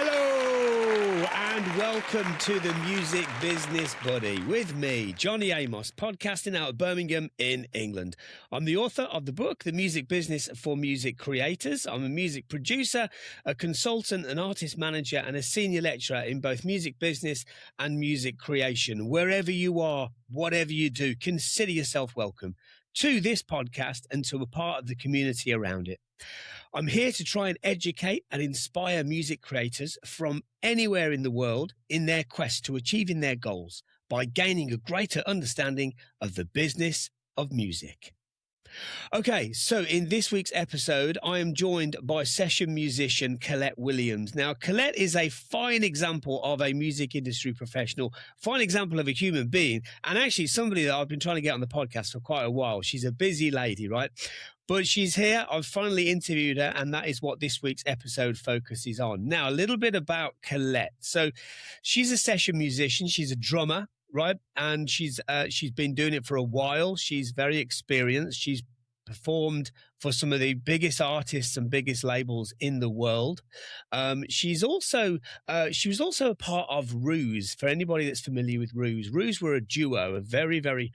Hello and welcome to the Music Business Buddy with me, Johnny Amos, podcasting out of Birmingham in England. I'm the author of the book, The Music Business for Music Creators. I'm a music producer, a consultant, an artist manager, and a senior lecturer in both music business and music creation. Wherever you are, whatever you do, consider yourself welcome to this podcast and to a part of the community around it. I'm here to try and educate and inspire music creators from anywhere in the world in their quest to achieving their goals by gaining a greater understanding of the business of music. Okay, so in this week's episode, I am joined by session musician Collette Williams. Now, Collette is a fine example of a music industry professional, fine example of a human being, and actually somebody that I've been trying to get on the podcast for quite a while. She's a busy lady, right? But she's here. I've finally interviewed her, and that is what this week's episode focuses on. Now, a little bit about Collette. So she's a session musician. She's a drummer, right? And she's been doing it for a while. She's very experienced. She's performed for some of the biggest artists and biggest labels in the world. She was also a part of Ruse. For anybody that's familiar with Ruse were a duo, a very, very,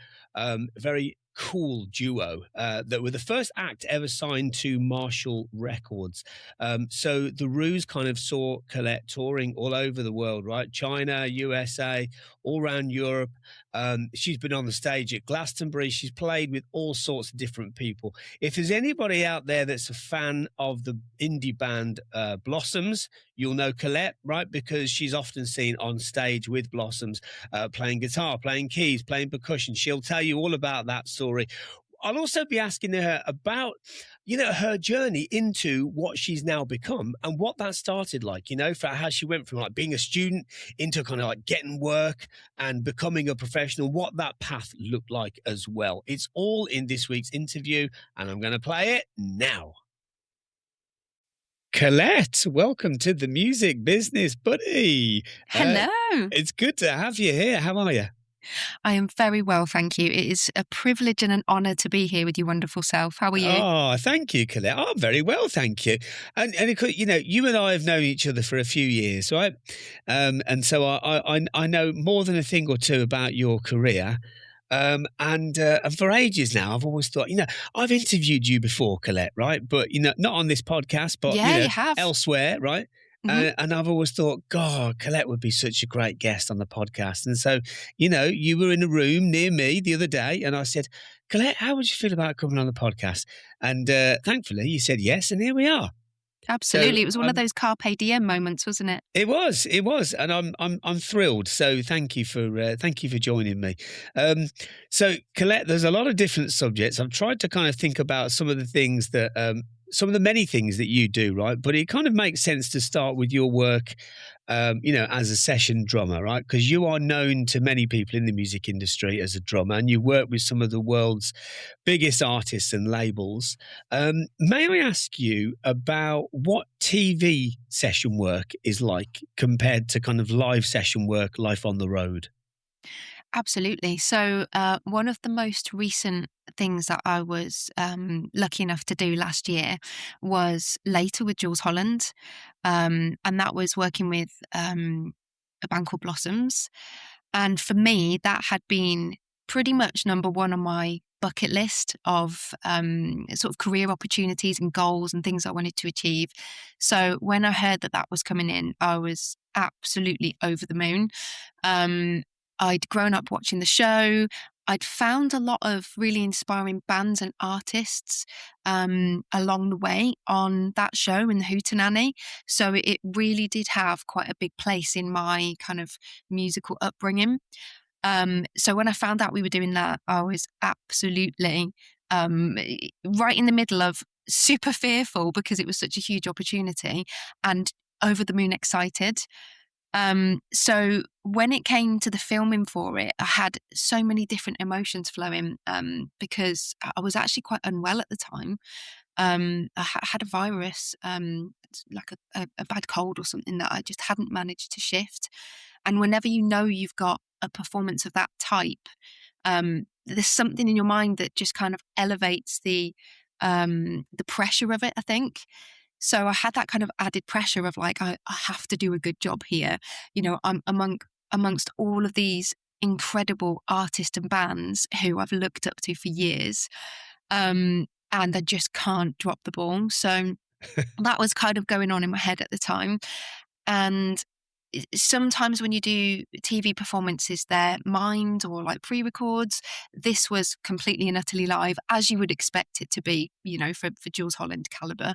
very cool duo that were the first act ever signed to Marshall Records. So the Ruse kind of saw Collette touring all over the world, right? China, USA, all around Europe. She's been on the stage at Glastonbury. She's played with all sorts of different people. If there's anybody out there that's a fan of the indie band Blossoms, you'll know Collette, right? Because she's often seen on stage with Blossoms, playing guitar, playing keys, playing percussion. She'll tell you all about that story. I'll also be asking her about, her journey into what she's now become and what that started like, for how she went from like being a student into kind of like getting work and becoming a professional, what that path looked like as well. It's all in this week's interview, and I'm going to play it now. Collette, welcome to the Music Business Buddy. Hello. It's good to have you here. How are you? I am very well, thank you. It is a privilege and an honour to be here with your wonderful self. How are you? Oh, thank you, Collette. I'm very well, thank you. And you and I have known each other for a few years, right? And so I know more than a thing or two about your career. And for ages now, I've always thought, I've interviewed you before, Collette, right? But, not on this podcast, but you have. Elsewhere, right? Mm-hmm. And I've always thought, God, Collette would be such a great guest on the podcast. And so, you were in a room near me the other day and I said, Collette, how would you feel about coming on the podcast? And thankfully you said yes, and here we are. Absolutely. So, it was one of those carpe diem moments, wasn't it? It was. And I'm thrilled. So thank you for joining me. So Collette, there's a lot of different subjects. I've tried to kind of think about some of the things that, some of the many things that you do, right? But it kind of makes sense to start with your work, as a session drummer, right? Because you are known to many people in the music industry as a drummer, and you work with some of the world's biggest artists and labels. May I ask you about what TV session work is like compared to kind of live session work, life on the road? Absolutely. So one of the most recent things that I was lucky enough to do last year was later with Jools Holland. And that was working with a band called Blossoms. And for me, that had been pretty much number one on my bucket list of sort of career opportunities and goals and things I wanted to achieve. So when I heard that was coming in, I was absolutely over the moon. I'd grown up watching the show. I'd found a lot of really inspiring bands and artists along the way on that show in the Hootenanny. So it really did have quite a big place in my kind of musical upbringing. So when I found out we were doing that, I was absolutely right in the middle of super fearful because it was such a huge opportunity and over the moon excited. So when it came to the filming for it, I had so many different emotions flowing because I was actually quite unwell at the time. I had a virus, like a bad cold or something that I just hadn't managed to shift. And whenever you've got a performance of that type, there's something in your mind that just kind of elevates the pressure of it, I think. So I had that kind of added pressure of like, I have to do a good job here. I'm amongst all of these incredible artists and bands who I've looked up to for years. And I just can't drop the ball. So that was kind of going on in my head at the time. And sometimes when you do TV performances, they're mimed or like pre-records. This was completely and utterly live, as you would expect it to be, for Jools Holland caliber.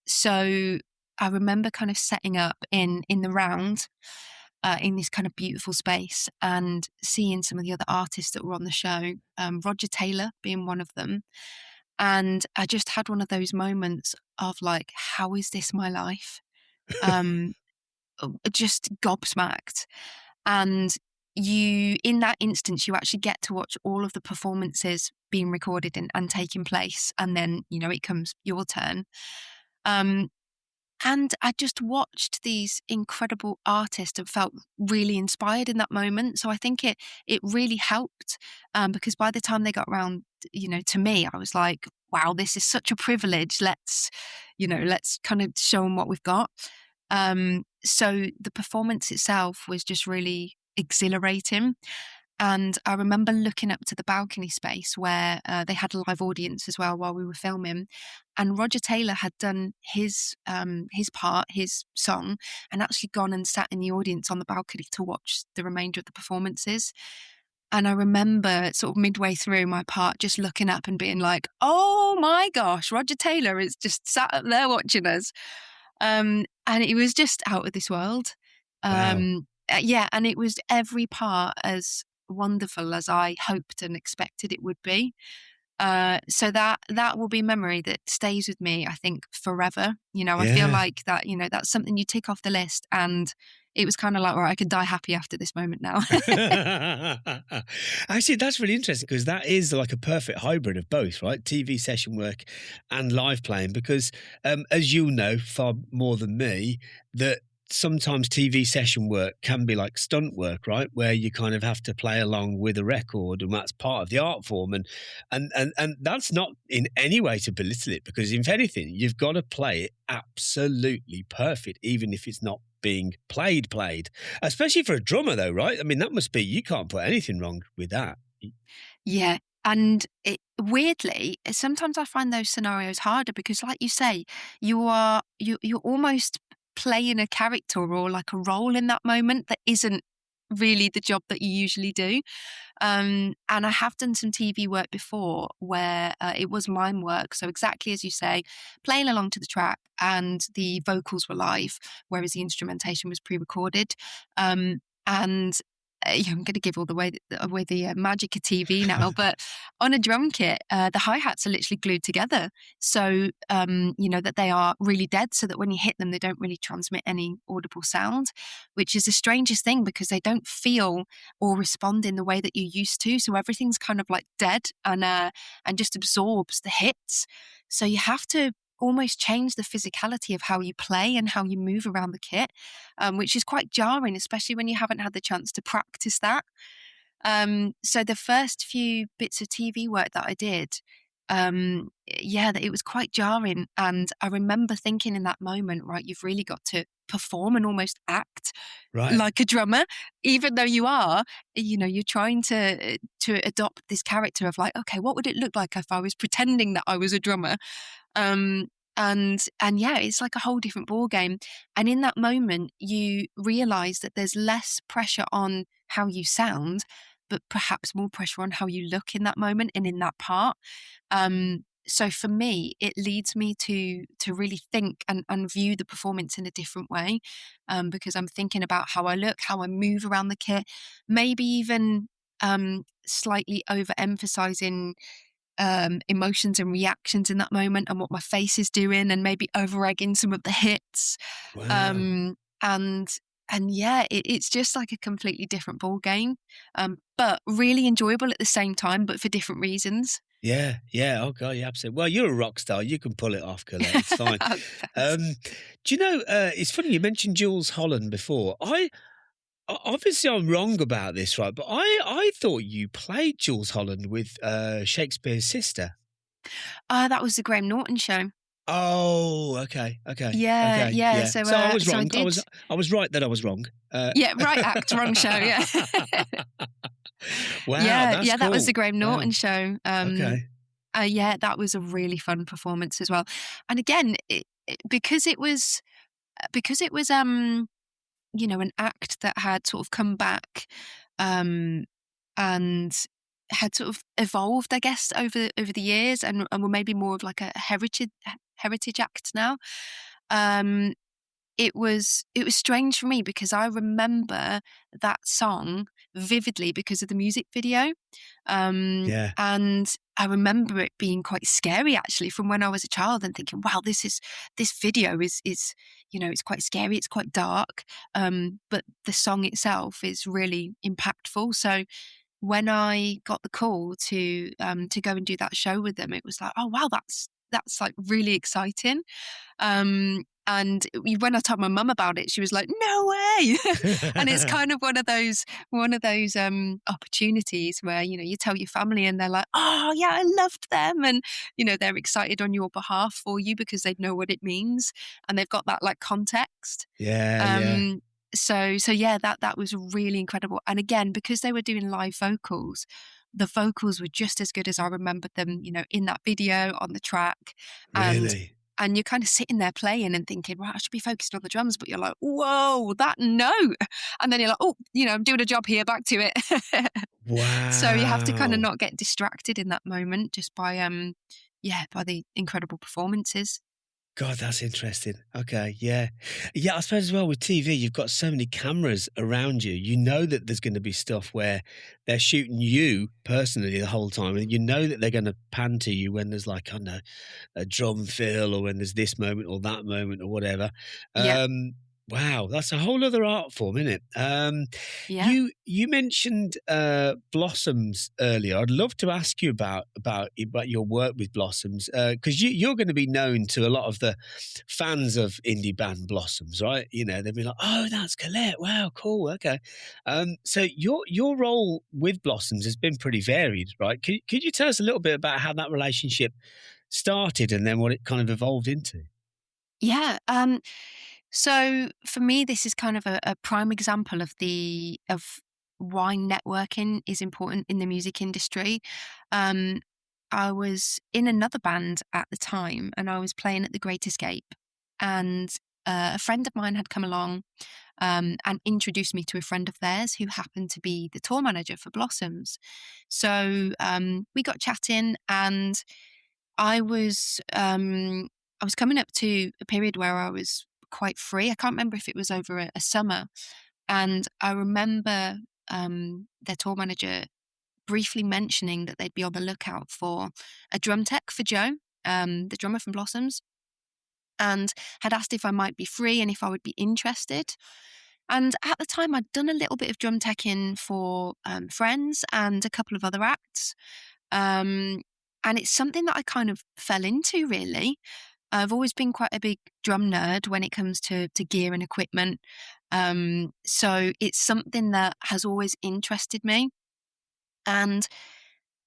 So I remember kind of setting up in the round, in this kind of beautiful space, and seeing some of the other artists that were on the show, Roger Taylor being one of them. And I just had one of those moments of like, how is this my life? Um, just gobsmacked. And in that instance, you actually get to watch all of the performances being recorded and taking place. And then, it comes your turn. And I just watched these incredible artists and felt really inspired in that moment. So I think it really helped, because by the time they got around, to me, I was like, wow, this is such a privilege. Let's kind of show them what we've got. So the performance itself was just really exhilarating. And I remember looking up to the balcony space where they had a live audience as well while we were filming. And Roger Taylor had done his part, his song, and actually gone and sat in the audience on the balcony to watch the remainder of the performances. And I remember sort of midway through my part just looking up and being like, oh my gosh, Roger Taylor is just sat up there watching us. And it was just out of this world. Wow. Yeah, and it was every part as wonderful as I hoped and expected it would be. So that will be a memory that stays with me, I think, forever. I feel Yeah. like that, that's something you tick off the list, and it was kind of like, right, I could die happy after this moment now. Actually, that's really interesting because that is like a perfect hybrid of both, right? TV session work and live playing. Because, as you know far more than me, that sometimes TV session work can be like stunt work, right? Where you kind of have to play along with a record, and that's part of the art form. And that's not in any way to belittle it, because if anything, you've got to play it absolutely perfect, even if it's not being played, especially for a drummer though, right? I mean, that must be, you can't put anything wrong with that. Yeah. And weirdly, sometimes I find those scenarios harder because, like you say, you're almost playing a character or like a role in that moment that isn't really the job that you usually do. And I have done some TV work before where it was mime work. So exactly as you say, playing along to the track and the vocals were live, whereas the instrumentation was pre-recorded. And yeah, I'm going to give all away the magic of TV now, but on a drum kit, the hi-hats are literally glued together. So, that they are really dead so that when you hit them, they don't really transmit any audible sound, which is the strangest thing because they don't feel or respond in the way that you used to. So everything's kind of like dead and just absorbs the hits. So you have to almost change the physicality of how you play and how you move around the kit, which is quite jarring, especially when you haven't had the chance to practice that. So the first few bits of TV work that I did, that it was quite jarring. And I remember thinking in that moment, right, you've really got to perform and almost act Right. like a drummer, even though you're trying to adopt this character of like, okay, what would it look like if I was pretending that I was a drummer? Um, and yeah, it's like a whole different ball game. And in that moment, you realize that there's less pressure on how you sound, but perhaps more pressure on how you look in that moment and in that part. So for me, it leads me to really think and view the performance in a different way, because I'm thinking about how I look, how I move around the kit, maybe even slightly overemphasizing emotions and reactions in that moment and what my face is doing, and maybe over egging some of the hits. Wow. Um, and yeah, it's just like a completely different ball game, but really enjoyable at the same time, but for different reasons. Yeah, yeah. Oh god, yeah, absolutely. Well, you're a rock star. You can pull it off, Collette. It's fine. Oh, thanks. Do you know? It's funny you mentioned Jools Holland before. Obviously I'm wrong about this, right? But I thought you played Jools Holland with Shakespeare's sister. That was the Graham Norton show. Oh, okay, Yeah, okay, yeah. yeah. So I was So I wrong. did. I was right that I was wrong. Yeah, right act, wrong show. Yeah. Wow, Yeah, that's yeah, that was the cool. Graham Wow. Norton show. Okay. Yeah, that was a really fun performance as well. And again, because it was, an act that had sort of come back, um, and had sort of evolved, I guess, over the years, and were maybe more of like a heritage act now. Um, it was strange for me because I remember that song vividly because of the music video. Yeah. And I remember it being quite scary actually from when I was a child and thinking, wow, this video is it's quite scary, it's quite dark. But the song itself is really impactful. So when I got the call to go and do that show with them, it was like, oh wow, that's like really exciting. And when I told my mum about it, she was like, "No way!" And it's kind of one of those opportunities where you tell your family and they're like, "Oh yeah, I loved them," and they're excited on your behalf for you because they know what it means and they've got that like context. Yeah, yeah. Um, so yeah, that was really incredible. And again, because they were doing live vocals, the vocals were just as good as I remembered them, in that video on the track, and Really? and you're kind of sitting there playing and thinking, right, I should be focused on the drums, but you're like, whoa, that note. And then you're like, oh, I'm doing a job here, back to it. So you have to kind of Wow. not get distracted in that moment just by the incredible performances. God, that's interesting. Okay, yeah. Yeah, I suppose as well with TV, you've got so many cameras around you. You know that there's going to be stuff where they're shooting you personally the whole time, and you know that they're going to pan to you when there's like, I don't know, a drum fill or when there's this moment or that moment or whatever. Yeah, Wow, that's a whole other art form, isn't it? yeah. You mentioned Blossoms earlier. I'd love to ask you about your work with Blossoms because you're going to be known to a lot of the fans of indie band Blossoms, right? They'll be like, "Oh, that's Collette. Wow, cool. Okay." So your role with Blossoms has been pretty varied, right? Could you tell us a little bit about how that relationship started and then what it kind of evolved into? Yeah. So for me, this is kind of a prime example of why networking is important in the music industry. Um, I was in another band at the time, and I was playing at the Great Escape, and a friend of mine had come along and introduced me to a friend of theirs who happened to be the tour manager for Blossoms. So we got chatting, and I was um, I was coming up to a period where I was quite free. I can't remember if it was over a summer, and I remember their tour manager briefly mentioning that they'd be on the lookout for a drum tech for Joe, the drummer from Blossoms, and had asked if I might be free and if I would be interested. And at the time, I'd done a little bit of drum teching for friends and a couple of other acts. Um, and it's something that I kind of fell into, really. I've always been quite a big drum nerd when it comes to gear and equipment. So it's something that has always interested me. And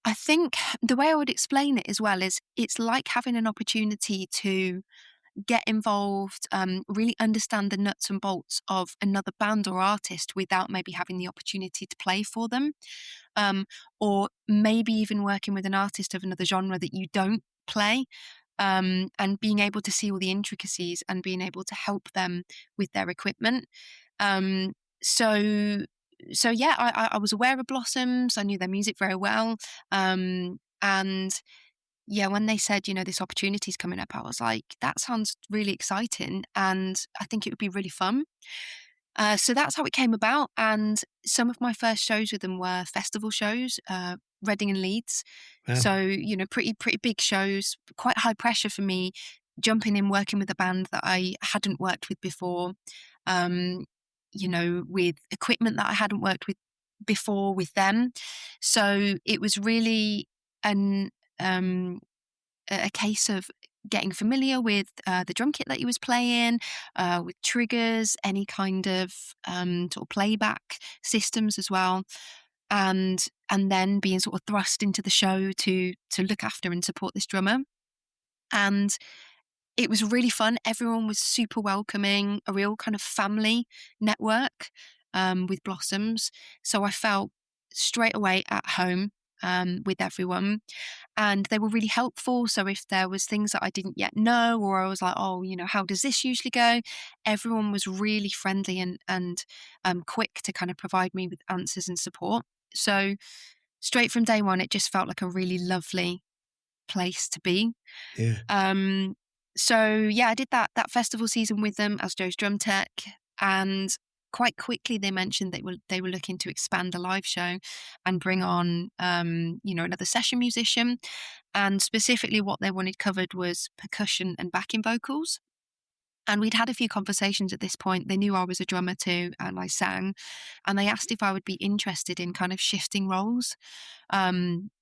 I think the way I would explain it as well is it's like having an opportunity to get involved, really understand the nuts and bolts of another band or artist without maybe having the opportunity to play for them. um, or maybe even working with an artist of another genre that you don't play, and being able to see all the intricacies and being able to help them with their equipment. Um, so, so yeah, I was aware of Blossoms. I knew their music very well, and yeah, when they said, this opportunity's coming up, I was like, that sounds really exciting, and I think it would be really fun. So that's how it came about. And some of my first shows with them were festival shows, Reading and Leeds. Wow. So, pretty big shows, quite high pressure for me, jumping in, working with a band that I hadn't worked with before, um, with equipment that I hadn't worked with before with them. So it was really an um, a case of getting familiar with the drum kit that he was playing, with triggers, any kind of sort of playback systems as well, and then being sort of thrust into the show to look after and support this drummer. And It was really fun. Everyone was super welcoming, a real kind of family network with Blossoms. So I felt straight away at home with everyone, and they were really helpful. So if there was things that I didn't yet know, or I was like, oh, how does this usually go? Everyone was really friendly and quick to kind of provide me with answers and support. So straight from day one, it just felt like a really lovely place to be. Yeah. Um, so yeah, I did that festival season with them as Joe's drum tech, and quite quickly they mentioned they were looking to expand the live show and bring on another session musician, and specifically what they wanted covered was percussion and backing vocals. And we'd had a few conversations at this point. They knew I was a drummer too, and I sang. And they asked if I would be interested in kind of shifting roles,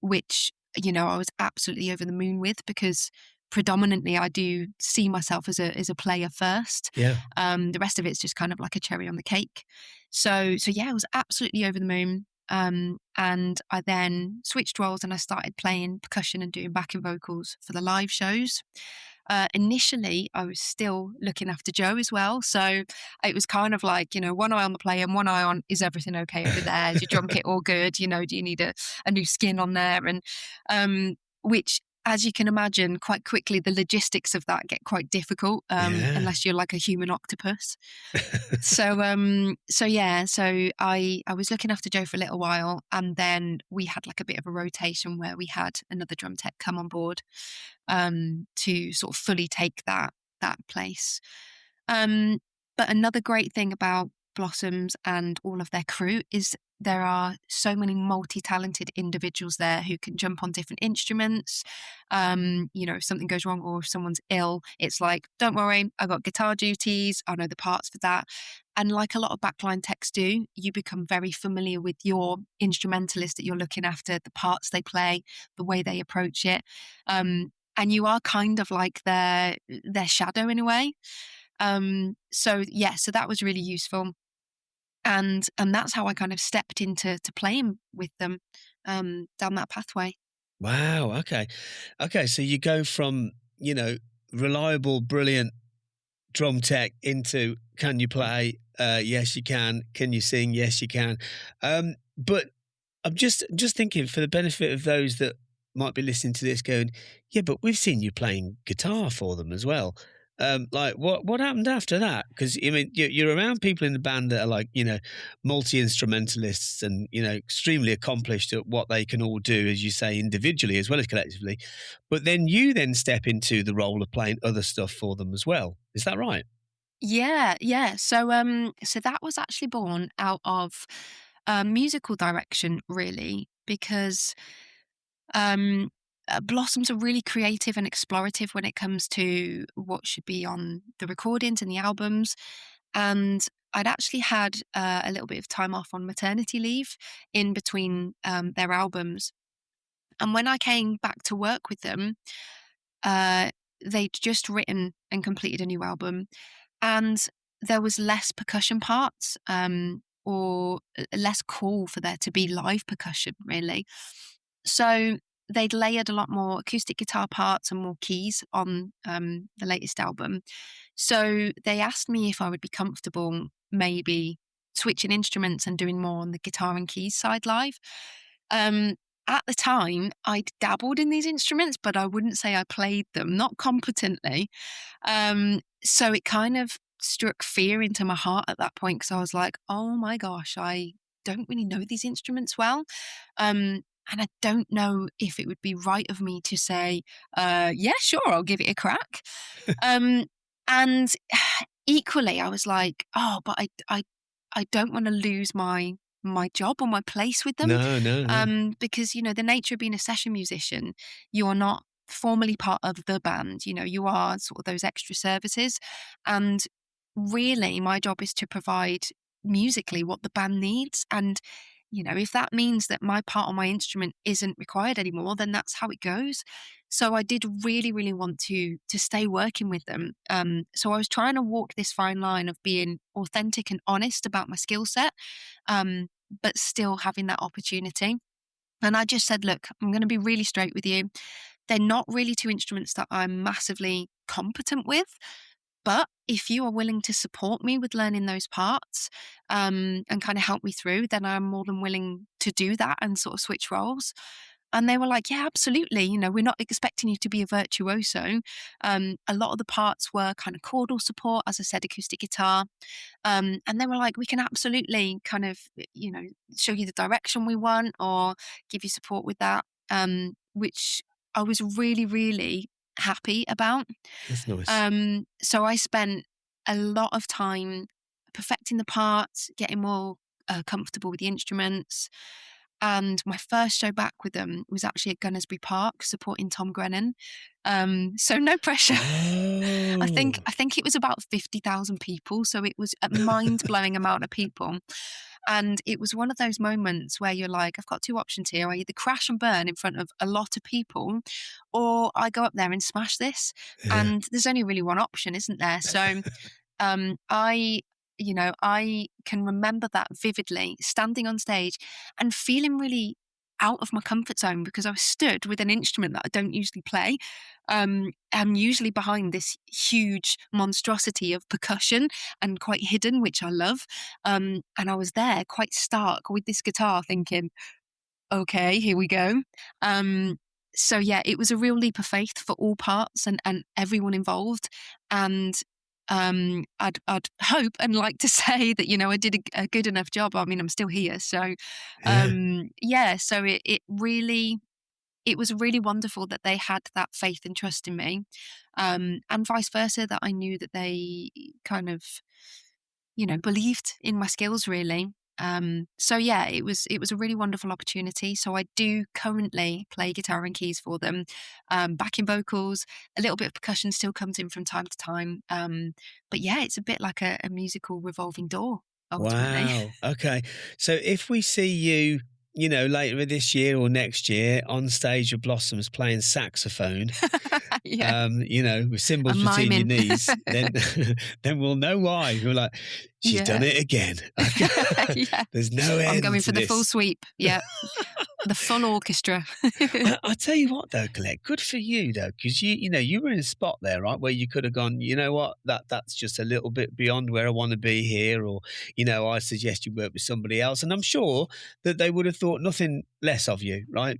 which, I was absolutely over the moon with, because predominantly I do see myself as a player first. Yeah. The rest of it's just kind of like a cherry on the cake. So yeah, I was absolutely over the moon. And I then switched roles and I started playing percussion and doing backing vocals for the live shows. Initially, I was still looking after Joe as well. So it was kind of like, one eye on the play and one eye on, is everything okay over there? Is your drum kit all good? Do you need a new skin on there? And which, as you can imagine, quite quickly, the logistics of that get quite difficult Yeah. unless you're like a human octopus. So I was looking after Joe for a little while, and then we had like a bit of a rotation where we had another drum tech come on board to sort of fully take that place. But another great thing about Blossoms and all of their crew is there are so many multi-talented individuals there who can jump on different instruments. If something goes wrong or if someone's ill, it's like, don't worry, I got guitar duties, I know the parts for that. And like a lot of backline techs do, you become very familiar with your instrumentalist that you're looking after, the parts they play, the way they approach it. And you are kind of like their shadow in a way. So that was really useful. And that's how I kind of stepped into playing with them down that pathway. Wow. Okay. Okay. So you go from, reliable, brilliant drum tech into, can you play? Yes, you can. Can you sing? Yes, you can. But I'm just thinking, for the benefit of those that might be listening to this going, yeah, but we've seen you playing guitar for them as well. Like what happened after that? Because I mean, you're around people in the band that are like, multi-instrumentalists and, extremely accomplished at what they can all do, as you say, individually as well as collectively. But then you then step into the role of playing other stuff for them as well. Is that right? Yeah. So that was actually born out of musical direction, really, because Blossoms are really creative and explorative when it comes to what should be on the recordings and the albums. And I'd actually had a little bit of time off on maternity leave in between their albums. And when I came back to work with them, uh, they'd just written and completed a new album, and there was less percussion parts, or less call for there to be live percussion, really. So they'd layered a lot more acoustic guitar parts and more keys on the latest album. So they asked me if I would be comfortable maybe switching instruments and doing more on the guitar and keys side live. Um, at the time, I'd dabbled in these instruments, but I wouldn't say I played them, not competently. So it kind of struck fear into my heart at that point, because I was like, oh my gosh, I don't really know these instruments well. And I don't know if it would be right of me to say, yeah, sure, I'll give it a crack. Um, and equally, I was like, oh, but I don't want to lose my job or my place with them. No, no, no. Because, the nature of being a session musician, you are not formally part of the band, you are sort of those extra services. And really, my job is to provide musically what the band needs. And if that means that my part on my instrument isn't required anymore, then that's how it goes. So I did really, really want to stay working with them. So I was trying to walk this fine line of being authentic and honest about my skill set, but still having that opportunity. And I just said, look, I'm going to be really straight with you. They're not really two instruments that I'm massively competent with. But if you are willing to support me with learning those parts, and kind of help me through, then I'm more than willing to do that and sort of switch roles. And they were like, yeah, absolutely. You know, we're not expecting you to be a virtuoso. A lot of the parts were kind of chordal support, as I said, acoustic guitar. And they were like, we can absolutely kind of, show you the direction we want or give you support with that, which I was really, really happy about. That's nice. So I spent a lot of time perfecting the parts, getting more comfortable with the instruments. And my first show back with them was actually at Gunnersbury Park, supporting Tom Grennan. So no pressure. I think Oh, I think it was about 50,000 people, so it was a mind-blowing amount of people. And it was one of those moments where you're like, I've got two options here. I either crash and burn in front of a lot of people, or I go up there and smash this. yeah. And there's only really one option, isn't there? So I I can remember that vividly, standing on stage and feeling really out of my comfort zone because I was stood with an instrument that I don't usually play. I'm usually behind this huge monstrosity of percussion and quite hidden, which I love. And I was there quite stark with this guitar thinking, okay, here we go. Um, so yeah, it was a real leap of faith for all parts and everyone involved. And I'd hope and like to say that, I did a good enough job. I mean, I'm still here. So Yeah. yeah, so it was really wonderful that they had that faith and trust in me. And vice versa, that I knew that they kind of, believed in my skills really. So yeah, it was a really wonderful opportunity. So I do currently play guitar and keys for them, backing vocals, a little bit of percussion still comes in from time to time. But yeah, it's a bit like a musical revolving door ultimately. Wow. Okay. So if we see you, later this year or next year on stage with Blossoms playing saxophone, Yeah, with cymbals I'm between your miming. knees, then then we'll know why. We're like, she's done Yeah. it again. Yeah, There's no I'm end going to for the full this. sweep. Yeah, the full orchestra. I tell you what, though, Colette, good for you, though, because you were in a spot there, right, where you could have gone, you know what, that's just a little bit beyond where I want to be here, or I suggest you work with somebody else, and I'm sure that they would have thought nothing less of you, right?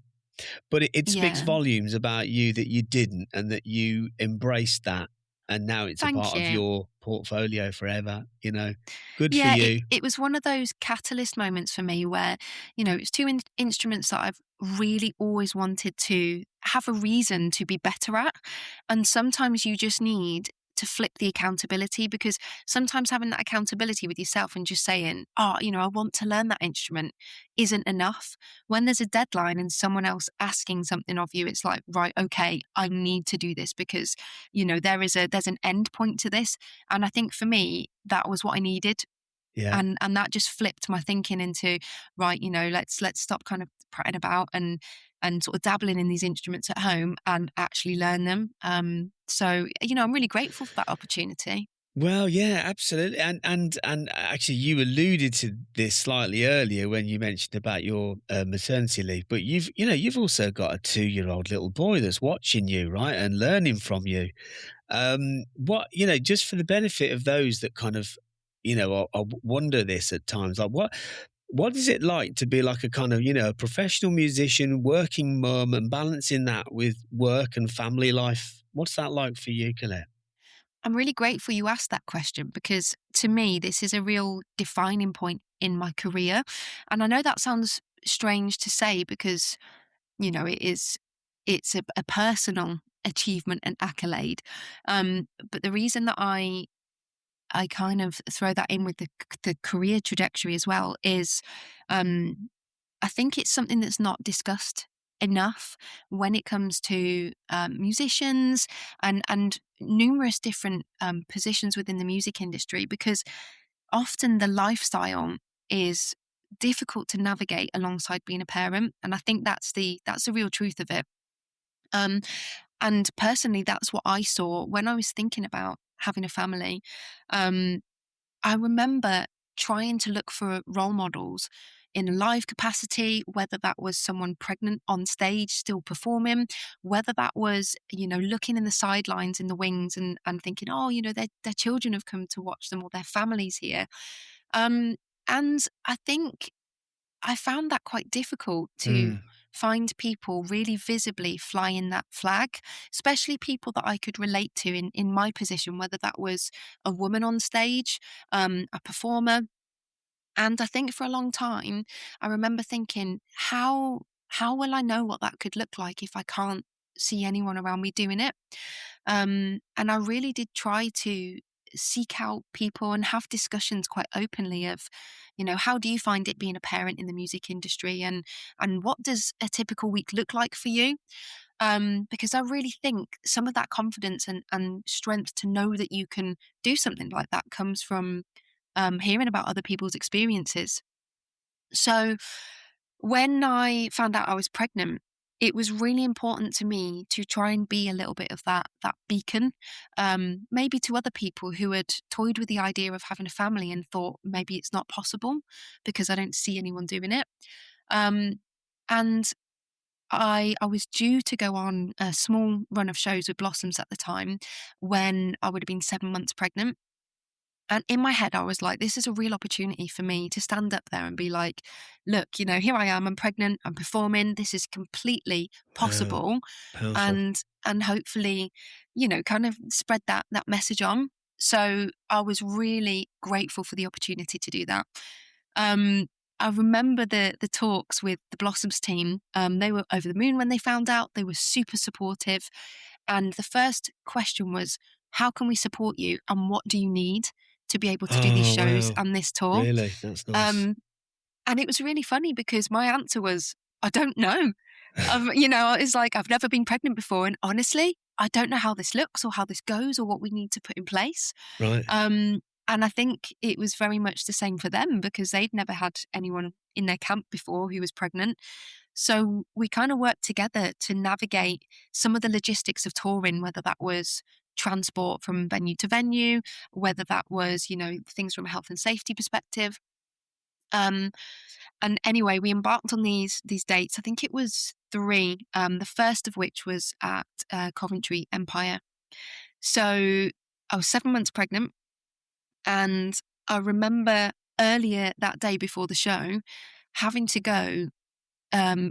But it speaks Yeah, volumes about you that you didn't, and that you embraced that, and now it's a thank part of you. your portfolio forever. Good for Yeah, it you. it was one of those catalyst moments for me where, it's two instruments that I've really always wanted to have a reason to be better at. And sometimes you just need to flip the accountability because sometimes having that accountability with yourself and just saying, oh, I want to learn that instrument isn't enough. When there's a deadline and someone else asking something of you, it's like, right, okay, I need to do this because, there's an end point to this. And I think for me, that was what I needed, Yeah. and that just flipped my thinking into, right, let's stop kind of prattling about and sort of dabbling in these instruments at home and actually learn them. So I'm really grateful for that opportunity. Well, yeah, absolutely. And actually you alluded to this slightly earlier when you mentioned about your maternity leave, but you've also got a 2-year-old little boy that's watching you, right, and learning from you. What, just for the benefit of those that kind of, wonder this at times, like what is it like to be like a kind of, a professional musician, working mum, and balancing that with work and family life? What's that like for you, Colette? I'm really grateful you asked that question because to me, this is a real defining point in my career. And I know that sounds strange to say because, it's a personal achievement and accolade. But the reason that I kind of throw that in with the career trajectory as well is, I think it's something that's not discussed enough when it comes to musicians and numerous different positions within the music industry, because often the lifestyle is difficult to navigate alongside being a parent, and I think that's the real truth of it. Um, and personally, that's what I saw when I was thinking about having a family. Um, I remember trying to look for role models in a live capacity, whether that was someone pregnant on stage still performing, whether that was, looking in the sidelines in the wings and thinking, oh, their children have come to watch them or their families here. And I think I found that quite difficult to Mm. find people really visibly flying that flag, especially people that I could relate to in my position, whether that was a woman on stage, a performer. And I think for a long time, I remember thinking, how will I know what that could look like if I can't see anyone around me doing it? And I really did try to seek out people and have discussions quite openly of, how do you find it being a parent in the music industry, and what does a typical week look like for you? Because I really think some of that confidence and strength to know that you can do something like that comes from hearing about other people's experiences. So when I found out I was pregnant, it was really important to me to try and be a little bit of that beacon, maybe to other people who had toyed with the idea of having a family and thought maybe it's not possible because I don't see anyone doing it. Um, and I was due to go on a small run of shows with Blossoms at the time when I would have been 7 months pregnant. And in my head, I was like, this is a real opportunity for me to stand up there and be like, look, here I am, I'm pregnant, I'm performing, this is completely Wow. possible. Powerful. And hopefully, kind of spread that message on. So I was really grateful for the opportunity to do that. I remember the talks with the Blossoms team. They were over the moon when they found out. They were super supportive. And the first question was, how can we support you and what do you need to be able to do these Oh, shows wow. and this tour? Really? That's nice. Um, and it was really funny because my answer was, I don't know. It's like, I've never been pregnant before. And honestly, I don't know how this looks or how this goes or what we need to put in place. Right. And I think it was very much the same for them because they'd never had anyone in their camp before who was pregnant. So we kind of worked together to navigate some of the logistics of touring, whether that was transport from venue to venue, whether that was, things from a health and safety perspective. Um, and anyway, we embarked on these dates. I think it was three. The first of which was at Coventry Empire. So I was 7 months pregnant, and I remember earlier that day before the show having to go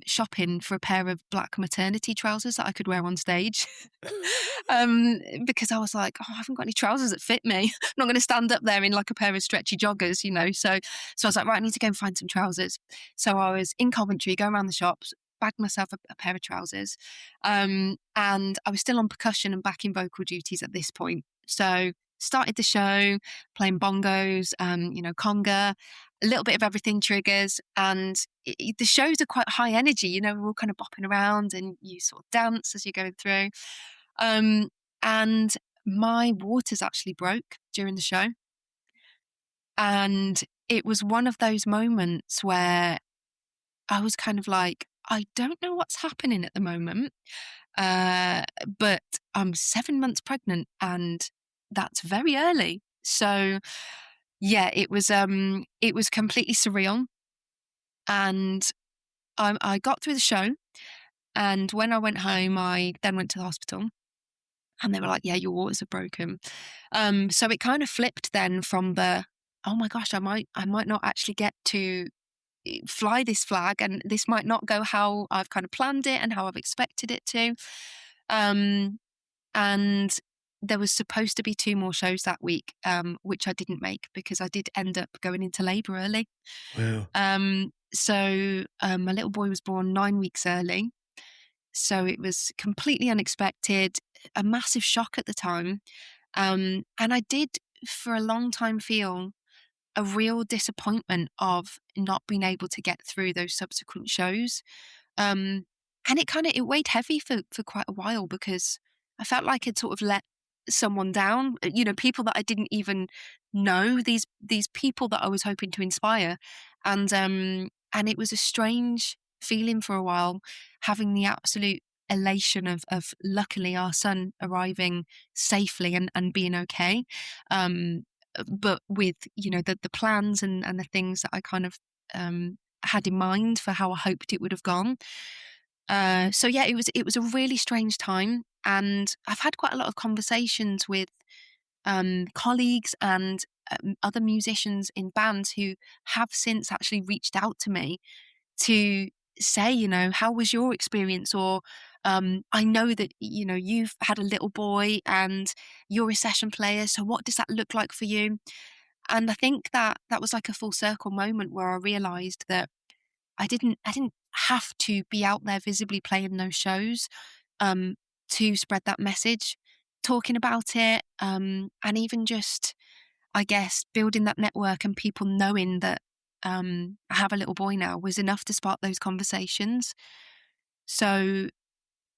shopping for a pair of black maternity trousers that I could wear on stage. Because I was like, oh, I haven't got any trousers that fit me. I'm not going to stand up there in like a pair of stretchy joggers. So I was like, right, I need to go and find some trousers. So I was in Coventry, going around the shops, bagged myself a pair of trousers. And I was still on percussion and backing vocal duties at this point. So started the show playing bongos, conga, a little bit of everything triggers. And the shows are quite high energy, we're all kind of bopping around and you sort of dance as you're going through. And my waters actually broke during the show. And it was one of those moments where I was kind of like, I don't know what's happening at the moment, but I'm 7 months pregnant and that's very early. So yeah, it was completely surreal. And I got through the show, and when I went home, I then went to the hospital, and they were like, "Yeah, your waters are broken." So it kind of flipped then from the, "Oh my gosh, I might not actually get to fly this flag, and this might not go how I've kind of planned it and how I've expected it to." Um, and there was supposed to be two more shows that week, which I didn't make because I did end up going into labour early. Wow. So my little boy was born 9 weeks early. So it was completely unexpected, a massive shock at the time. And I did for a long time feel a real disappointment of not being able to get through those subsequent shows. And it weighed heavy for quite a while because I felt like I'd sort of let someone down, people that I didn't even know, these people that I was hoping to inspire. And it was a strange feeling for a while, having the absolute elation of luckily our son arriving safely and being okay. but with, the plans and the things that I kind of had in mind for how I hoped it would have gone. So yeah, it was a really strange time, and I've had quite a lot of conversations with colleagues and other musicians in bands who have since actually reached out to me to say, how was your experience? Or I know that, you've had a little boy and you're a session player. So what does that look like for you? And I think that was like a full circle moment where I realized that I didn't have to be out there visibly playing those shows um, to spread that message, talking about it, and even just, I guess, building that network and people knowing that I have a little boy now was enough to spark those conversations. So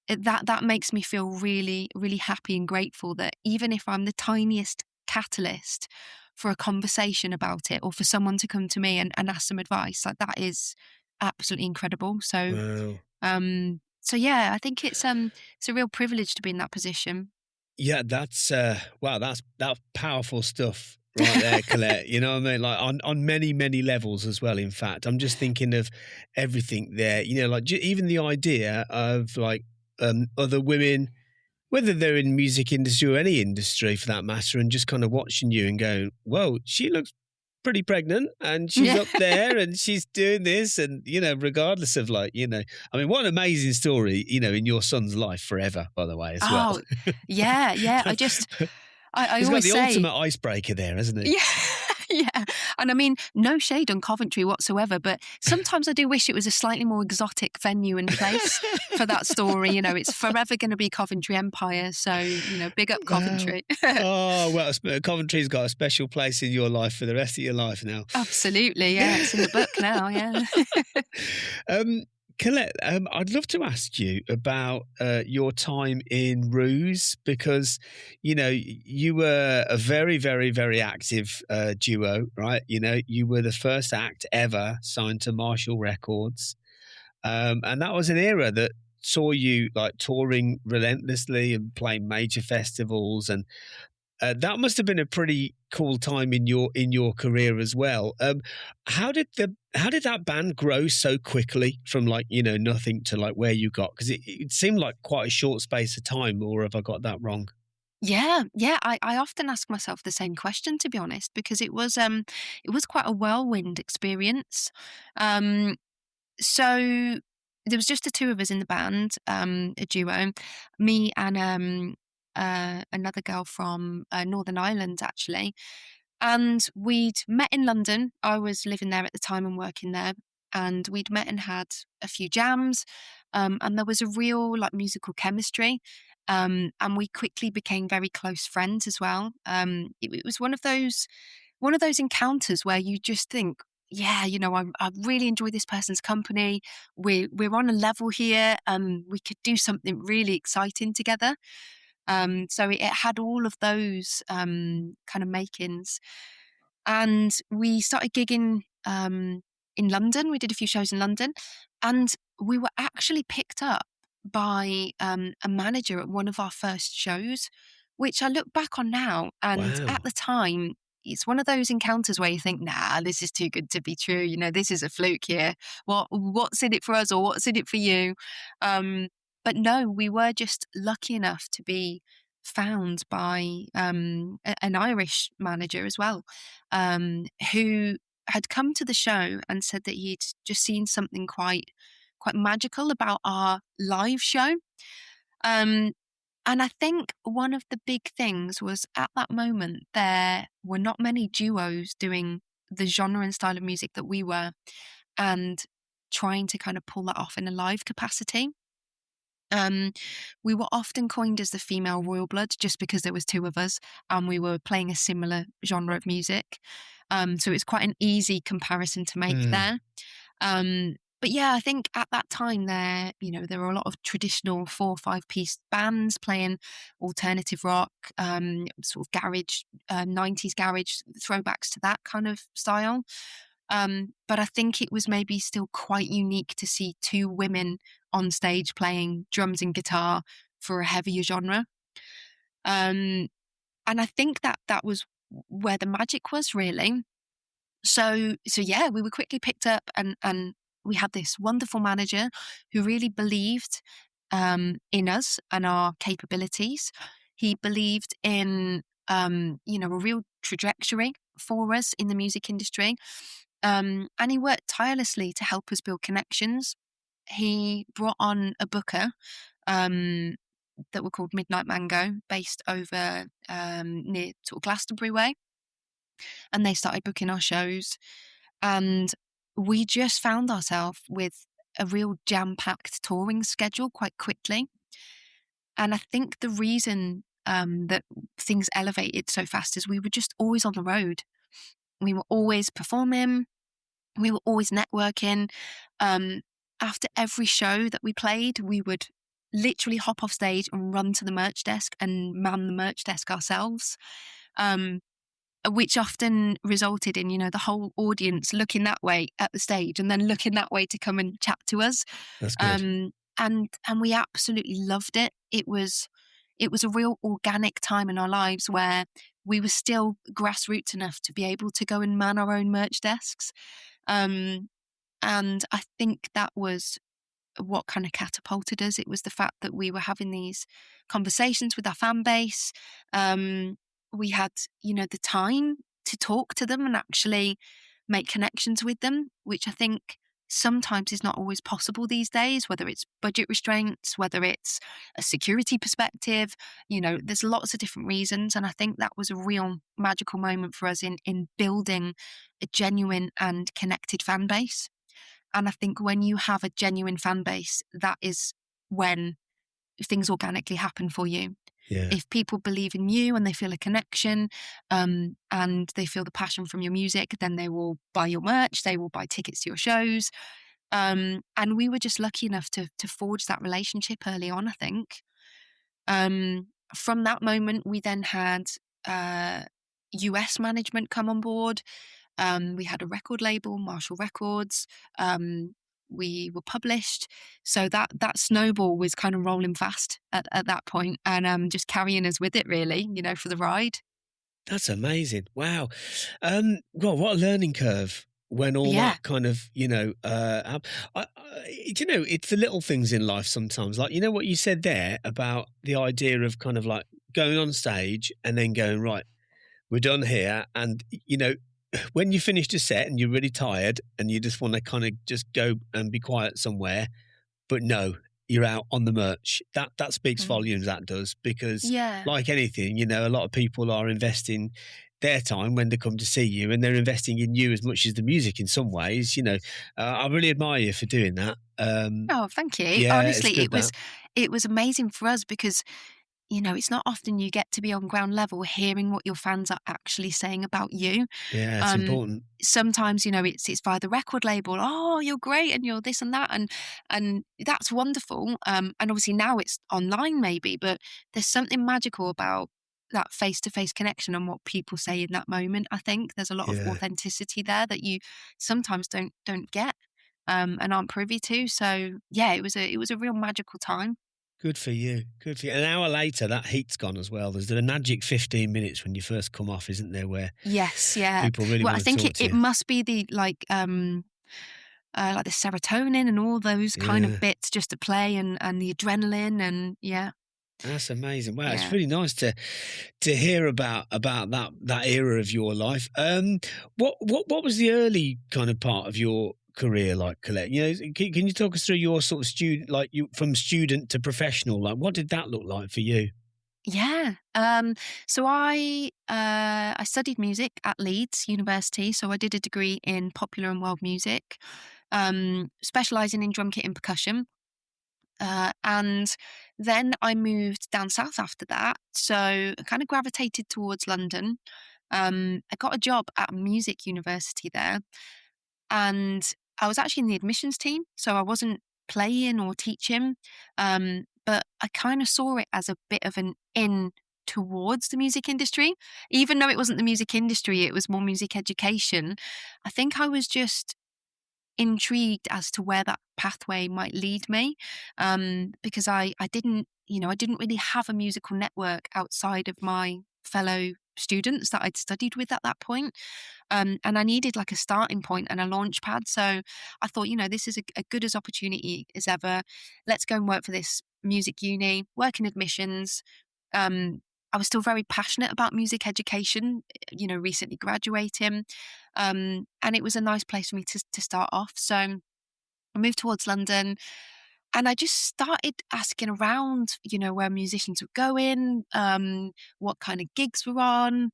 that makes me feel really, really happy and grateful that even if I'm the tiniest catalyst for a conversation about it, or for someone to come to me and ask some advice, like, that is absolutely incredible. So Wow. so yeah, I think it's a real privilege to be in that position. Yeah, that's wow, that's powerful stuff right there, Collette. You know what I mean? Like on many, many levels as well. In fact, I'm just thinking of everything there. Like even the idea of like other women, whether they're in music industry or any industry for that matter, and just kind of watching you and going, "Whoa, she looks pretty pregnant and she's Yeah. up there and she's doing this," and regardless of like, I mean, what an amazing story, in your son's life forever, by the way, as well. Oh, yeah, yeah. I He's got always the say, ultimate icebreaker there, hasn't he? yeah, yeah. And I mean, no shade on Coventry whatsoever, but sometimes I do wish it was a slightly more exotic venue and place for that story. It's forever going to be Coventry Empire. So, big up Wow. Coventry. Oh, well, Coventry's got a special place in your life for the rest of your life now. Absolutely. Yeah. It's in the book now. Yeah. um, Colette, I'd love to ask you about your time in Ruse because, you were a very, very, very active duo, right? You were the first act ever signed to Marshall Records. And that was an era that saw you like touring relentlessly and playing major festivals, and that must have been a pretty cool time in your career as well. How did that band grow so quickly from like nothing to like where you got? Because it seemed like quite a short space of time, or have I got that wrong? Yeah, yeah. I often ask myself the same question, to be honest, because it was quite a whirlwind experience. Um so there was just the two of us in the band, a duo, me and another girl from Northern Ireland, actually. And we'd met in London. I was living there at the time and working there. And we'd met and had a few jams. And there was a real like musical chemistry. And we quickly became very close friends as well. It was one of those encounters where you just think, yeah, I really enjoy this person's company. We're on a level here. We could do something really exciting together. So it had all of those kind of makings. And we started gigging in London. We did a few shows in London, and we were actually picked up by a manager at one of our first shows, which I look back on now. And at Wow. the time, it's one of those encounters where you think, nah, this is too good to be true. This is a fluke here. What's in it for us, or what's in it for you? But no, we were just lucky enough to be found by an Irish manager as well, who had come to the show and said that he'd just seen something quite magical about our live show. Um, and I think one of the big things was at that moment there were not many duos doing the genre and style of music that we were, and trying to kind of pull that off in a live capacity. Um, we were often coined as the female royal blood just because there was two of us and we were playing a similar genre of music. So it's quite an easy comparison to make Mm. there. But yeah, I think at that time there were a lot of traditional 4 or 5 piece bands playing alternative rock, sort of garage, 90s garage throwbacks to that kind of style. But I think it was maybe still quite unique to see two women on stage playing drums and guitar for a heavier genre. Um, and I think that was where the magic was, really. So yeah, we were quickly picked up, and we had this wonderful manager who really believed in us and our capabilities. He believed in a real trajectory for us in the music industry. And he worked tirelessly to help us build connections. He brought on a booker um, that were called Midnight Mango, based over near sort of Glastonbury way, and they started booking our shows. And we just found ourselves with a real jam-packed touring schedule quite quickly. And I think the reason that things elevated so fast is we were just always on the road. We were always performing. We were always networking. Um, After every show that we played, we would literally hop off stage and run to the merch desk and man the merch desk ourselves. Which often resulted in, the whole audience looking that way at the stage and then looking that way to come and chat to us. That's good. And we absolutely loved it. It was a real organic time in our lives where we were still grassroots enough to be able to go and man our own merch desks. Um, and I think that was what kind of catapulted us. It was the fact that we were having these conversations with our fan base. We had, the time to talk to them and actually make connections with them, which I think sometimes is not always possible these days, whether it's budget restraints, whether it's a security perspective. There's lots of different reasons. And I think that was a real magical moment for us in building a genuine and connected fan base. And I think when you have a genuine fan base, that is when things organically happen for you. Yeah. If people believe in you and they feel a connection, and they feel the passion from your music, then they will buy your merch, they will buy tickets to your shows. And we were just lucky enough to forge that relationship early on, I think. From that moment, we then had US management come on board. We had a record label, Marshall Records. We were published. So that snowball was kind of rolling fast at that point, and just carrying us with it, really, for the ride. That's amazing. Wow. God, what a learning curve when all Yeah. that kind of, it's the little things in life sometimes. Like, what you said there about the idea of kind of like going on stage and then going, right, we're done here. And, when you finished a set and you're really tired and you just want to kind of just go and be quiet somewhere, but no, you're out on the merch. That speaks volumes, that does, because Yeah. like anything, a lot of people are investing their time when they come to see you, and they're investing in you as much as the music in some ways. I really admire you for doing that. Oh, thank you. Yeah, it's Honestly, good that. it was amazing for us because it's not often you get to be on ground level hearing what your fans are actually saying about you. Yeah, it's Um, important. Sometimes, it's via the record label. Oh, you're great, and you're this and that, and that's wonderful. And obviously now it's online, maybe, but there's something magical about that face-to-face connection and what people say in that moment. I think there's a lot of Yeah. authenticity there that you sometimes don't get, and aren't privy to. So yeah, it was a real magical time. Good for you. Good for you. An hour later, that heat's gone as well. There's the magic 15 minutes when you first come off, isn't there, where Yes, yeah. people really Well, I want to think talk it, to it you. must be the like the serotonin and all those kind Yeah. of bits just to play, and the adrenaline, and yeah. That's amazing. Wow, it's Yeah. really nice to hear about that era of your life. What was the early kind of part of your career like, Collette? Can you talk us through your sort of student, like you from student to professional? Like, what did that look like for you? Yeah. So I studied music at Leeds University. So I did a degree in popular and world music, specializing in drum kit and percussion. And then I moved down south after that. So I kind of gravitated towards London. I got a job at a music university there, and I was actually in the admissions team. So I wasn't playing or teaching, but I kind of saw it as a bit of an in towards the music industry. Even though it wasn't the music industry, it was more music education. I think I was just intrigued as to where that pathway might lead me, because I didn't really have a musical network outside of my fellow students that I'd studied with at that point. And I needed like a starting point and a launch pad. So I thought, this is a good as opportunity as ever. Let's go and work for this music uni, work in admissions. I was still very passionate about music education, recently graduating. And it was a nice place for me to start off. So I moved towards London and I just started asking around, where musicians were going, what kind of gigs were on,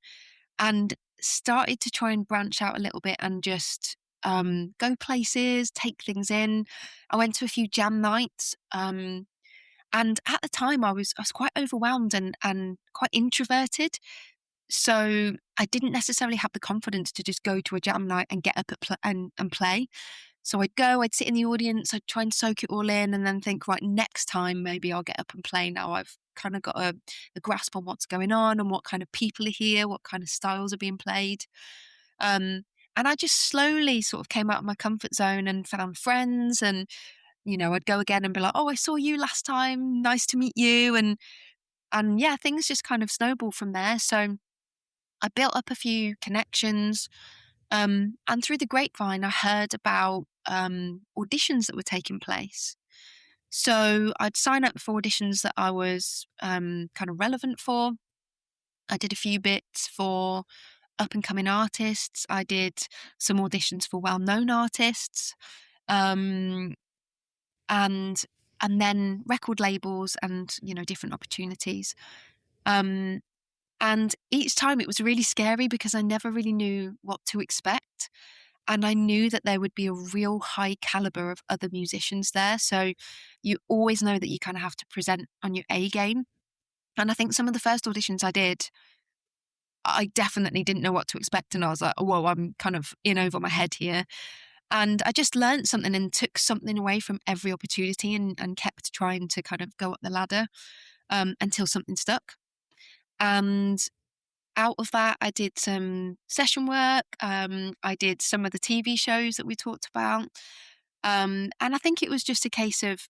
and started to try and branch out a little bit and just go places, take things in. I went to a few jam nights. And at the time I was quite overwhelmed and quite introverted. So I didn't necessarily have the confidence to just go to a jam night and get up and play. So I'd sit in the audience, I'd try and soak it all in and then think, right, next time maybe I'll get up and play. Now I've kind of got a grasp on what's going on and what kind of people are here, what kind of styles are being played. And I just slowly sort of came out of my comfort zone and found friends, and I'd go again and be like, oh, I saw you last time, nice to meet you. And yeah, things just kind of snowballed from there. So I built up a few connections. And through the grapevine, I heard about auditions that were taking place. So I'd sign up for auditions that I was kind of relevant for. I did a few bits for up and coming artists. I did some auditions for well-known artists. Um, and then record labels and different opportunities. And each time it was really scary because I never really knew what to expect. And I knew that there would be a real high caliber of other musicians there. So you always know that you kind of have to present on your A game. And I think some of the first auditions I did, I definitely didn't know what to expect. And I was like, whoa, I'm kind of in over my head here. And I just learned something and took something away from every opportunity and kept trying to kind of go up the ladder until something stuck. And out of that, I did some session work. I did some of the TV shows that we talked about. And I think it was just a case of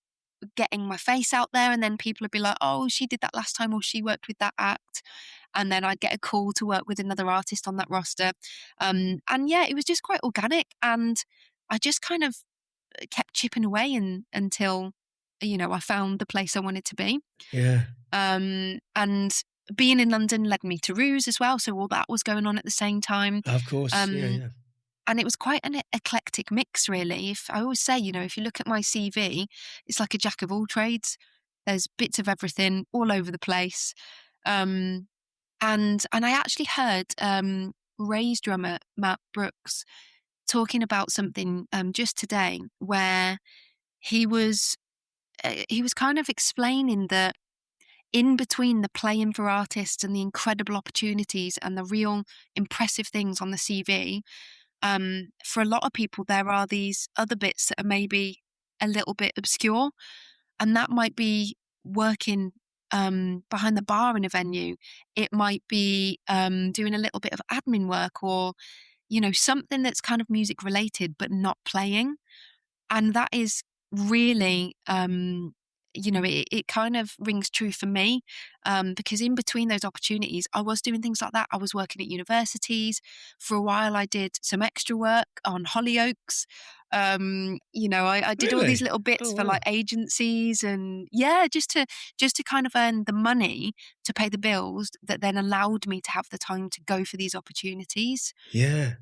getting my face out there, and then people would be like, oh, she did that last time, or she worked with that act. And then I'd get a call to work with another artist on that roster. And yeah, it was just quite organic. And I just kind of kept chipping away until, I found the place I wanted to be. Yeah. And being in London led me to Ruse as well. So all that was going on at the same time. Of course. Yeah. And it was quite an eclectic mix, really. If I always say, if you look at my CV, it's like a jack of all trades. There's bits of everything all over the place. And I actually heard Ray's drummer, Matt Brooks, talking about something just today where he was kind of explaining that in between the playing for artists and the incredible opportunities and the real impressive things on the CV, for a lot of people, there are these other bits that are maybe a little bit obscure, and that might be working behind the bar in a venue. It might be doing a little bit of admin work, or something that's kind of music related but not playing. And that is really it kind of rings true for me, because in between those opportunities I was doing things like that. I was working at universities for a while. I did some extra work on Hollyoaks. I did all these little bits for like agencies, and yeah, just to kind of earn the money to pay the bills that then allowed me to have the time to go for these opportunities. Yeah.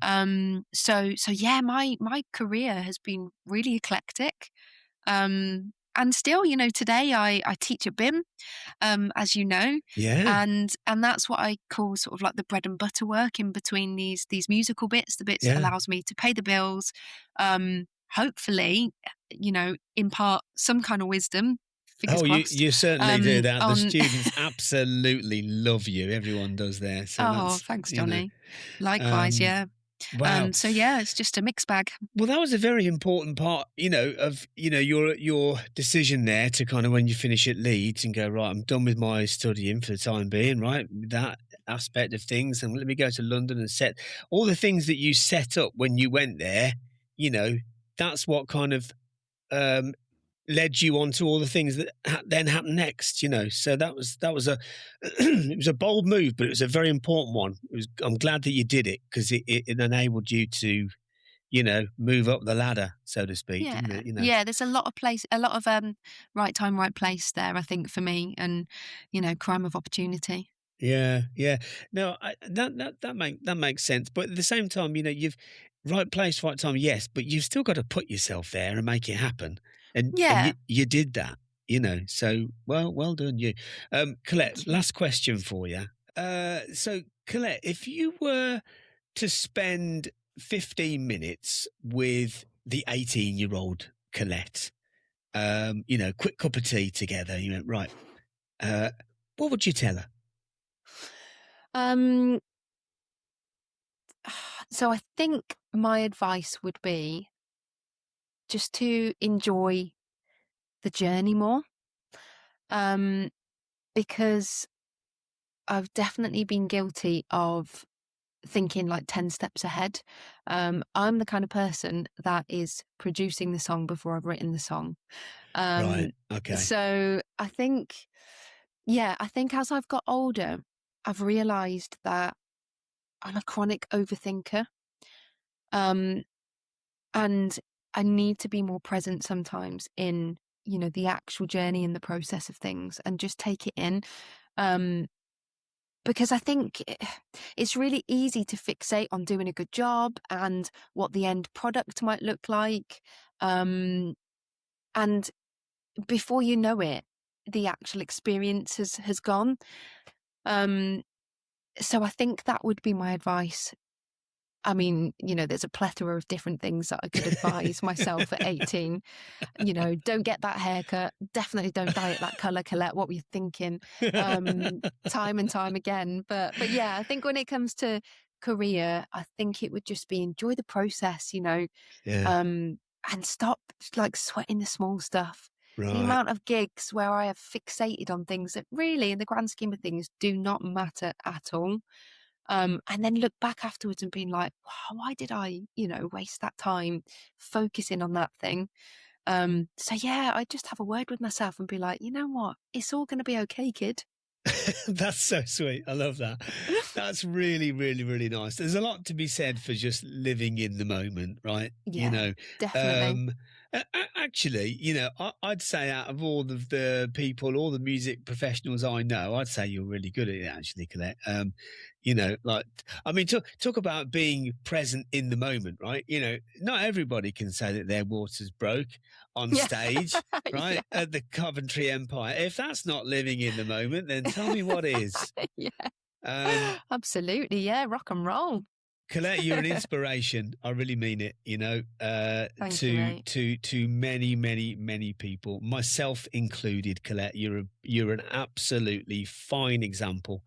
So yeah, my career has been really eclectic. And still, today I teach at BIM, as you know. Yeah. And that's what I call sort of like the bread and butter work in between these musical bits, the bits that allows me to pay the bills, hopefully, impart some kind of wisdom. You certainly do that. The students absolutely love you. Everyone does there. So thanks, Johnny. Likewise, yeah. Wow. So yeah, it's just a mixed bag. Well, that was a very important part, of your decision there to kind of, when you finish at Leeds and go, right, I'm done with my studying for the time being, right, that aspect of things, and let me go to London and set all the things that you set up when you went there. That's what kind of led you on to all the things that then happened next, you know. So that was a it was a bold move, but it was a very important one. I'm glad that you did it because it enabled you to, you know, move up the ladder, so to speak, Yeah. didn't it? You know. Yeah, there's a lot of, right time, right place there, I think, for me and, crime of opportunity. Yeah, yeah. No, that makes sense. But at the same time, you know, you've right place, right time, yes, but you've still got to put yourself there and make it happen. And Yeah. you did that, you know. So well done you. Thank Colette, you. last question for you. So Colette, if you were to spend 15 minutes with the 18-year-old Colette, you know, quick cup of tea together, you went, right, uh, what would you tell her? Um, so I think my advice would be just to enjoy the journey more, um, because I've definitely been guilty of thinking like 10 steps ahead. I'm the kind of person that is producing the song before I've written the song. Um, Right. Okay. so I think as I've got older, I've realized that I'm a chronic overthinker. Um, and I need to be more present sometimes in, the actual journey and the process of things and just take it in. Um, because I think it's really easy to fixate on doing a good job and what the end product might look like. And before you know it, the actual experience has gone. Um, so I think that would be my advice. I mean, there's a plethora of different things that I could advise myself at 18. Don't get that haircut. Definitely don't dye it that color, Collette. What were you thinking? Time and time again. But yeah, I think when it comes to career, I think it would just be enjoy the process, Yeah. um, and stop like sweating the small stuff. The Right. amount of gigs where I have fixated on things that really, in the grand scheme of things, do not matter at all. And then look back afterwards and being like, wow, why did I, waste that time focusing on that thing? So yeah, I just have a word with myself and be like, you know what? It's all going to be okay, kid. That's so sweet. I love that. That's really, really, really nice. There's a lot to be said for just living in the moment, right? You Yeah, know, definitely. um, actually, you know, I'd say out of all of the people, all the music professionals I know, I'd say you're really good at it, actually, Colette. You know, like, I mean, talk about being present in the moment, right? You know, not everybody can say that their water's broke on Yeah. stage, right? Yeah. At the Coventry Empire. If that's not living in the moment, then tell me what is. Yeah. Um, Absolutely. Yeah. Rock and roll. Colette, you're an inspiration. I really mean it. You know, Thank you, mate. to many, many, many people, myself included. Colette, you're an absolutely fine example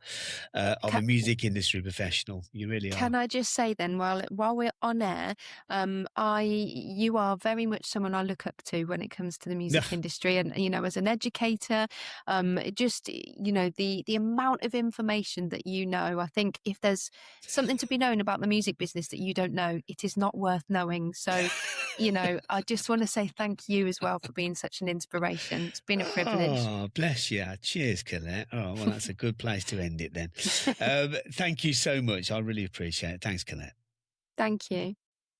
of a music industry professional. You really are. Can I just say then, while we're on air, you are very much someone I look up to when it comes to the music industry, and as an educator, the amount of information that you know. I think if there's something to be known about the music business that you don't know, it is not worth knowing. So, I just want to say thank you as well for being such an inspiration. It's been a privilege. Oh, bless you. Cheers, Colette. Oh, well, that's a good place to end it then. Thank you so much. I really appreciate it. Thanks, Colette. Thank you.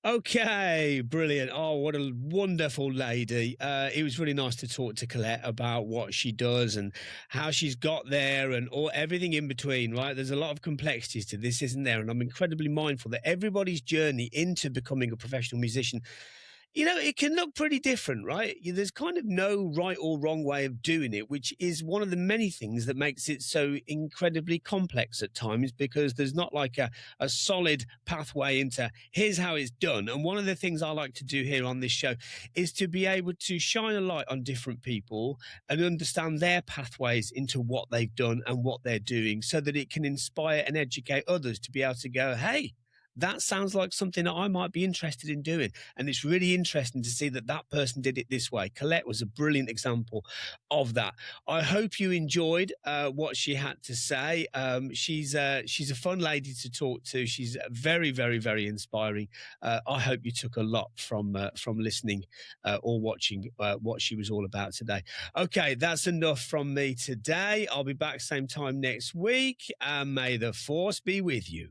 Okay, brilliant. Oh, what a wonderful lady. It was really nice to talk to Colette about what she does and how she's got there and everything in between, right? There's a lot of complexities to this, isn't there? And I'm incredibly mindful that everybody's journey into becoming a professional musician, you know, it can look pretty different, right? There's kind of no right or wrong way of doing it, which is one of the many things that makes it so incredibly complex at times, because there's not like a solid pathway into here's how it's done. And one of the things I like to do here on this show is to be able to shine a light on different people and understand their pathways into what they've done and what they're doing, so that it can inspire and educate others to be able to go, hey, that sounds like something that I might be interested in doing. And it's really interesting to see that that person did it this way. Collette was a brilliant example of that. I hope you enjoyed what she had to say. She's a fun lady to talk to. She's very, very, very inspiring. I hope you took a lot from listening or watching what she was all about today. Okay, that's enough from me today. I'll be back same time next week. And may the force be with you.